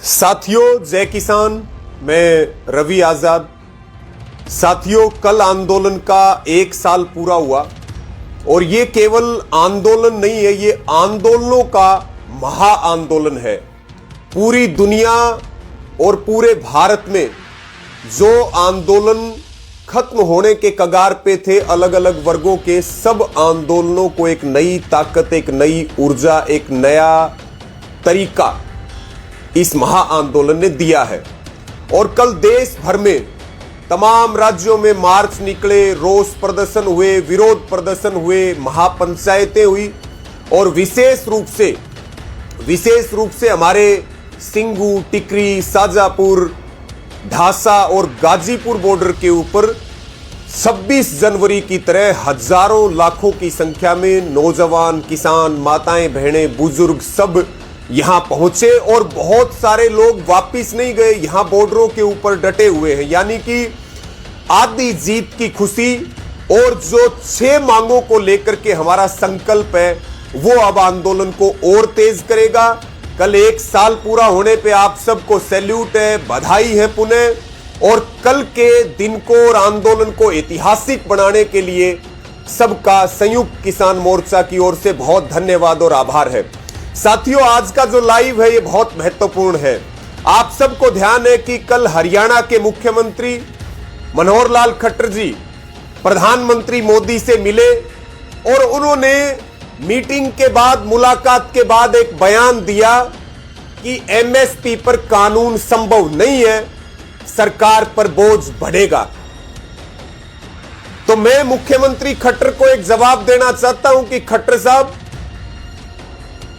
साथियों, जय किसान। मैं रवि आजाद। साथियों, कल आंदोलन का 1 साल पूरा हुआ और ये केवल आंदोलन नहीं है, ये आंदोलनों का महा आंदोलन है। पूरी दुनिया और पूरे भारत में जो आंदोलन खत्म होने के कगार पे थे, अलग अलग वर्गों के सब आंदोलनों को एक नई ताकत, एक नई ऊर्जा, एक नया तरीका इस महा आंदोलन ने दिया है। और कल देश भर में तमाम राज्यों में मार्च निकले, रोष प्रदर्शन हुए, विरोध प्रदर्शन हुए, महापंचायतें हुई और विशेष रूप से हमारे सिंगू, टिकरी, शाजापुर, ढासा और गाजीपुर बॉर्डर के ऊपर 26 जनवरी की तरह हजारों लाखों की संख्या में नौजवान, किसान, माताएं, बहनें, बुजुर्ग सब यहां पहुंचे और बहुत सारे लोग वापिस नहीं गए, यहां बॉर्डरों के ऊपर डटे हुए हैं। यानी कि आधी जीत की खुशी और जो 6 मांगों को लेकर के हमारा संकल्प है वो अब आंदोलन को और तेज करेगा। कल 1 साल पूरा होने पे आप सबको सैल्यूट है, बधाई है पुनः। और कल के दिन को और आंदोलन को ऐतिहासिक बनाने के लिए सबका संयुक्त किसान मोर्चा की ओर से बहुत धन्यवाद और आभार है। साथियों, आज का जो लाइव है ये बहुत महत्वपूर्ण है। आप सबको ध्यान है कि कल हरियाणा के मुख्यमंत्री मनोहर लाल खट्टर जी प्रधानमंत्री मोदी से मिले और उन्होंने मीटिंग के बाद, मुलाकात के बाद एक बयान दिया कि एमएसपी पर कानून संभव नहीं है, सरकार पर बोझ बढ़ेगा। तो मैं मुख्यमंत्री खट्टर को एक जवाब देना चाहता हूं कि खट्टर साहब,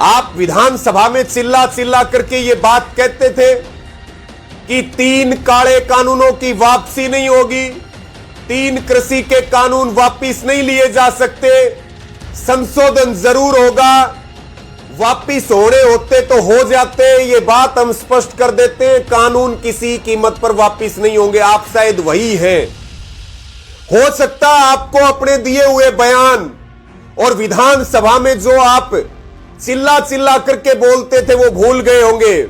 आप विधानसभा में चिल्ला चिल्ला करके ये बात कहते थे कि 3 काले कानूनों की वापसी नहीं होगी, 3 कृषि के कानून वापिस नहीं लिए जा सकते, संशोधन जरूर होगा, वापिस होने होते तो हो जाते, ये बात हम स्पष्ट कर देते हैं, कानून किसी कीमत पर वापिस नहीं होंगे। आप शायद वही हैं। हो सकता आपको अपने दिए हुए बयान और विधानसभा में जो आप चिल्ला चिल्ला करके बोलते थे वो भूल गए होंगे,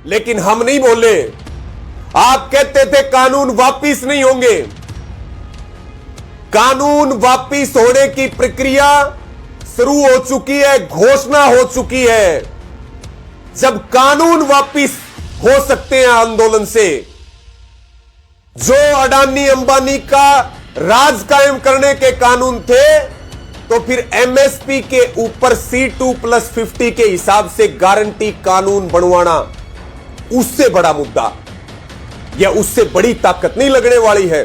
लेकिन हम नहीं बोले। आप कहते थे कानून वापिस नहीं होंगे। कानून वापिस होने की प्रक्रिया शुरू हो चुकी है, घोषणा हो चुकी है। जब कानून वापिस हो सकते हैं आंदोलन से, जो अडानी अंबानी का राज कायम करने के कानून थे, तो फिर एमएसपी के ऊपर C2+50 के हिसाब से गारंटी कानून बनवाना उससे बड़ा मुद्दा या उससे बड़ी ताकत नहीं लगने वाली है।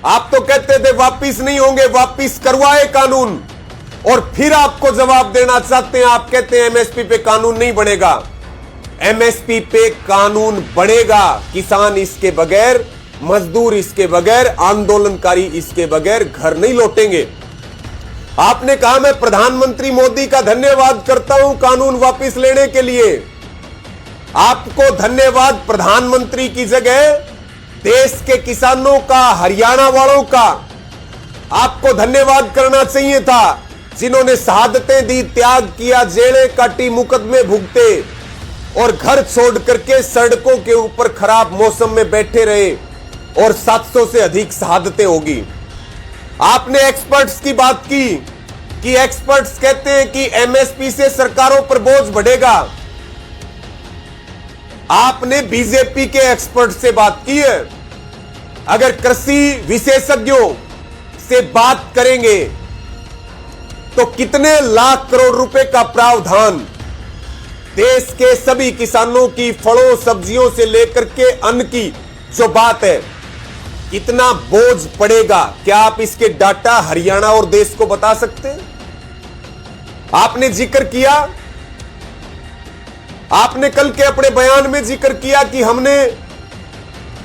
आप तो कहते थे वापिस नहीं होंगे, वापिस करवाए कानून, और फिर आपको जवाब देना चाहते हैं, आप कहते हैं एमएसपी पे कानून नहीं बनेगा। एमएसपी पे कानून बनेगा। किसान इसके बगैर, मजदूर इसके बगैर, आंदोलनकारी इसके बगैर घर नहीं लौटेंगे। आपने कहा मैं प्रधानमंत्री मोदी का धन्यवाद करता हूं कानून वापस लेने के लिए। आपको धन्यवाद प्रधानमंत्री की जगह देश के किसानों का, हरियाणा वालों का आपको धन्यवाद करना चाहिए था, जिन्होंने शहादतें दी, त्याग किया, जेलें काटी, मुकदमे भुगते और घर छोड़ करके सड़कों के ऊपर खराब मौसम में बैठे रहे और 700 से अधिक शहादतें होगी। आपने एक्सपर्ट्स की बात की कि एक्सपर्ट्स कहते हैं कि एमएसपी से सरकारों पर बोझ बढ़ेगा। आपने बीजेपी के एक्सपर्ट से बात की है। अगर कृषि विशेषज्ञों से बात करेंगे तो कितने लाख करोड़ रुपए का प्रावधान देश के सभी किसानों की, फलों सब्जियों से लेकर के अन्न की जो बात है, कितना बोझ पड़ेगा? क्या आप इसके डाटा हरियाणा और देश को बता सकते हैं? आपने जिक्र किया, आपने कल के अपने बयान में जिक्र किया कि हमने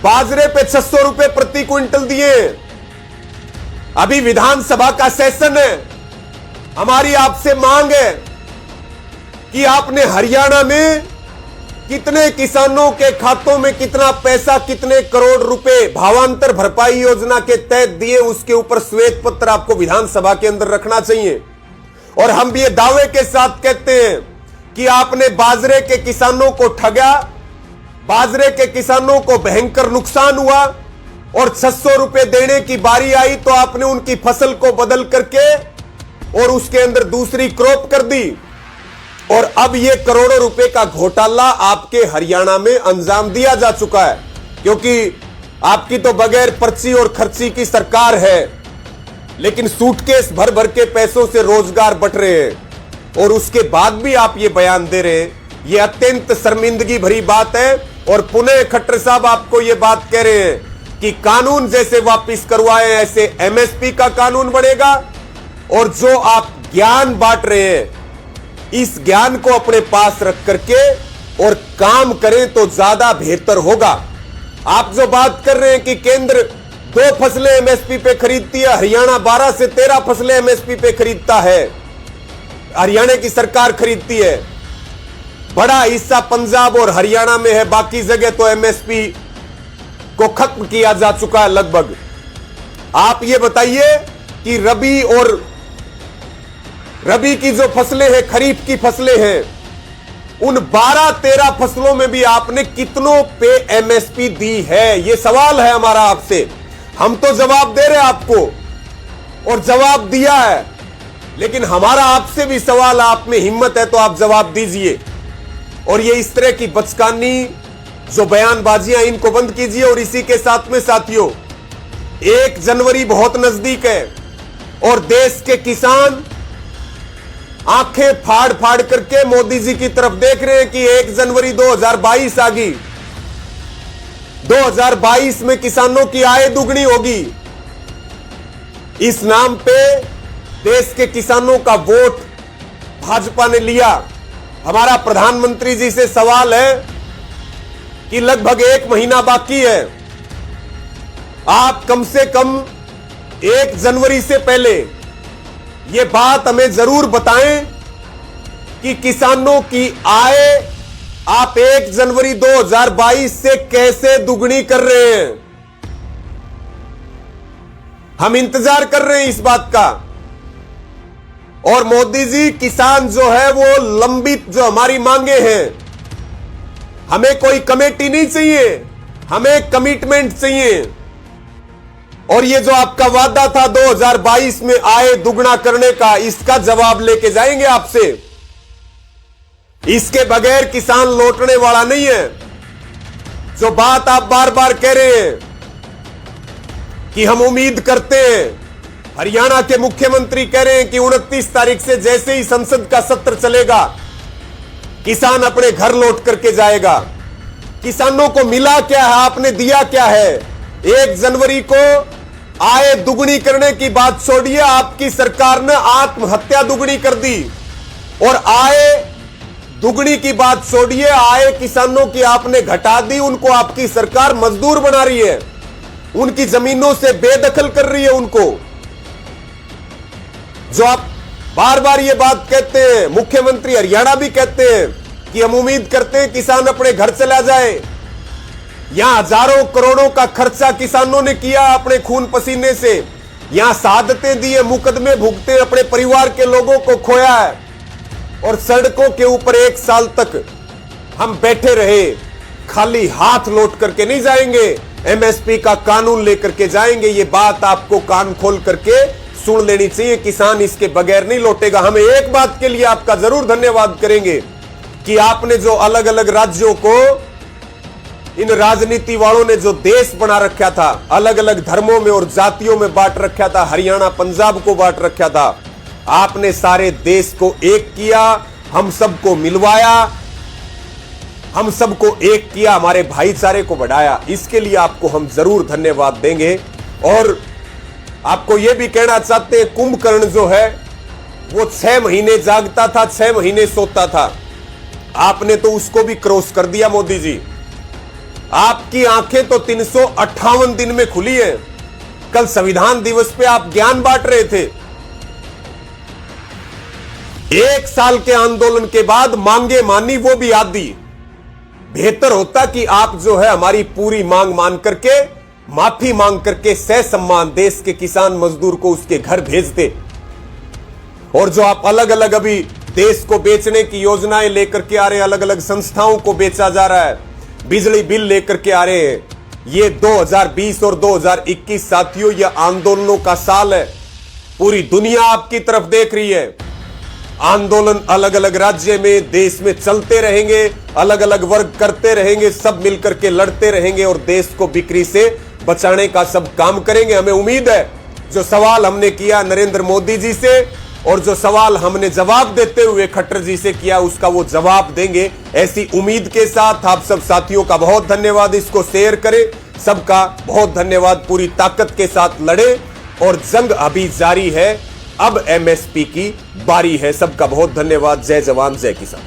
बाजरे पे 600 रुपए प्रति क्विंटल दिए। अभी विधानसभा का सेशन है, हमारी आपसे मांग है कि आपने हरियाणा में कितने किसानों के खातों में कितना पैसा, कितने करोड़ रुपए भावांतर भरपाई योजना के तहत दिए, उसके ऊपर श्वेत पत्र आपको विधानसभा के अंदर रखना चाहिए। और हम भी ये दावे के साथ कहते हैं कि आपने बाजरे के किसानों को ठगा, बाजरे के किसानों को भयंकर नुकसान हुआ और 600 रुपए देने की बारी आई तो आपने उनकी फसल को बदल करके और उसके अंदर दूसरी क्रॉप कर दी। और अब यह करोड़ों रुपए का घोटाला आपके हरियाणा में अंजाम दिया जा चुका है, क्योंकि आपकी तो बगैर पर्ची और खर्ची की सरकार है, लेकिन सूटकेस भर भर के पैसों से रोजगार बट रहे हैं और उसके बाद भी आप ये बयान दे रहे हैं। ये अत्यंत शर्मिंदगी भरी बात है। और पुनः खट्टर साहब आपको ये बात कह रहे हैं कि कानून जैसे वापस करवाए ऐसे एमएसपी का कानून बनेगा, और जो आप ज्ञान बांट रहे हैं इस ज्ञान को अपने पास रख करके और काम करें तो ज्यादा बेहतर होगा। आप जो बात कर रहे हैं कि केंद्र 2 फसलें एमएसपी पे खरीदती है, हरियाणा 12 से 13 फसलें एमएसपी पे खरीदता है, हरियाणा की सरकार खरीदती है। बड़ा हिस्सा पंजाब और हरियाणा में है, बाकी जगह तो एमएसपी को खत्म किया जा चुका है लगभग। आप ये बताइए कि रबी की जो फसलें हैं, खरीफ की फसलें हैं, उन 12-13 फसलों में भी आपने कितनों पे एमएसपी दी है? ये सवाल है हमारा आपसे। हम तो जवाब दे रहे हैं आपको और जवाब दिया है, लेकिन हमारा आपसे भी सवाल, आप में हिम्मत है तो आप जवाब दीजिए। और ये इस तरह की बचकानी जो बयानबाजियां, इनको बंद कीजिए। और इसी के साथ में साथियों, 1 जनवरी बहुत नजदीक है और देश के किसान आंखें फाड़ फाड़ करके मोदी जी की तरफ देख रहे हैं कि 1 जनवरी 2022 आ गई। 2022 में किसानों की आय दुगनी होगी। इस नाम पे देश के किसानों का वोट भाजपा ने लिया। हमारा प्रधानमंत्री जी से सवाल है कि लगभग 1 महीना बाकी है, आप कम से कम 1 जनवरी से पहले यह बात हमें जरूर बताएं कि किसानों की आय आप 1 जनवरी 2022 से कैसे दुगनी कर रहे हैं। हम इंतजार कर रहे हैं इस बात का। और मोदी जी, किसान जो है वो लंबित जो हमारी मांगे हैं, हमें कोई कमेटी नहीं चाहिए, हमें कमिटमेंट चाहिए। और ये जो आपका वादा था 2022 में आय दुगना करने का, इसका जवाब लेके जाएंगे आपसे। इसके बगैर किसान लौटने वाला नहीं है। जो बात आप बार बार कह रहे हैं कि हम उम्मीद करते हैं, हरियाणा के मुख्यमंत्री कह रहे हैं कि 29 तारीख से जैसे ही संसद का सत्र चलेगा, किसान अपने घर लौट करके जाएगा। किसानों को मिला क्या है, आपने दिया क्या है? 1 जनवरी को आय दुगनी करने की बात छोड़िए, आपकी सरकार ने आत्महत्या दुगनी कर दी। और आय दुगनी की बात छोड़िए, आय किसानों की आपने घटा दी। उनको आपकी सरकार मजदूर बना रही है, उनकी जमीनों से बेदखल कर रही है उनको। जो आप बार बार ये बात कहते हैं, मुख्यमंत्री हरियाणा भी कहते हैं कि हम उम्मीद करते हैं किसान अपने घर चला जाए। यहां हजारों करोड़ों का खर्चा किसानों ने किया अपने खून पसीने से, यहां शहादतें दी है, मुकदमे भुगते, अपने परिवार के लोगों को खोया है। और सड़कों के ऊपर 1 साल तक हम बैठे रहे, खाली हाथ लौट करके नहीं जाएंगे, एमएसपी का कानून लेकर के जाएंगे। ये बात आपको कान खोल करके सुन लेनी चाहिए। किसान इसके बगैर नहीं लौटेगा। हमें एक बात के लिए आपका जरूर धन्यवाद करेंगे कि आपने जो अलग अलग राज्यों को, इन राजनीति वालों ने जो देश बना रखा था, अलग अलग धर्मों में और जातियों में बांट रखा था, हरियाणा पंजाब को बांट रखा था, आपने सारे देश को एक किया, हम सबको मिलवाया, हम सबको एक किया, हमारे भाईचारे को बढ़ाया। इसके लिए आपको हम जरूर धन्यवाद देंगे। और आपको यह भी कहना चाहते हैं, कुंभकर्ण जो है वो 6 महीने जागता था, 6 महीने सोता था, आपने तो उसको भी क्रॉस कर दिया मोदी जी। आपकी आंखें तो 358 दिन में खुली है। कल संविधान दिवस पे आप ज्ञान बांट रहे थे। 1 साल के आंदोलन के बाद मांगे मानी, वो भी आधी। बेहतर होता कि आप जो है हमारी पूरी मांग मान करके, माफी मांग करके सह सम्मान देश के किसान मजदूर को उसके घर भेजते। और जो आप अलग अलग अभी देश को बेचने की योजनाएं लेकर के आ रहे हैं, अलग अलग संस्थाओं को बेचा जा रहा है, बिजली बिल लेकर के आ रहे हैं। ये 2020 और 2021 साथियों, ये आंदोलनों का साल है। पूरी दुनिया आपकी तरफ देख रही है। आंदोलन अलग अलग राज्य में, देश में चलते रहेंगे, अलग अलग वर्ग करते रहेंगे, सब मिलकर के लड़ते रहेंगे और देश को बिक्री से बचाने का सब काम करेंगे। हमें उम्मीद है जो सवाल हमने किया नरेंद्र मोदी जी से और जो सवाल हमने जवाब देते हुए खट्टर जी से किया, उसका वो जवाब देंगे। ऐसी उम्मीद के साथ आप सब साथियों का बहुत धन्यवाद। इसको शेयर करें। सबका बहुत धन्यवाद। पूरी ताकत के साथ लड़े और जंग अभी जारी है। अब एमएसपी की बारी है। सबका बहुत धन्यवाद। जय जवान जय किसान।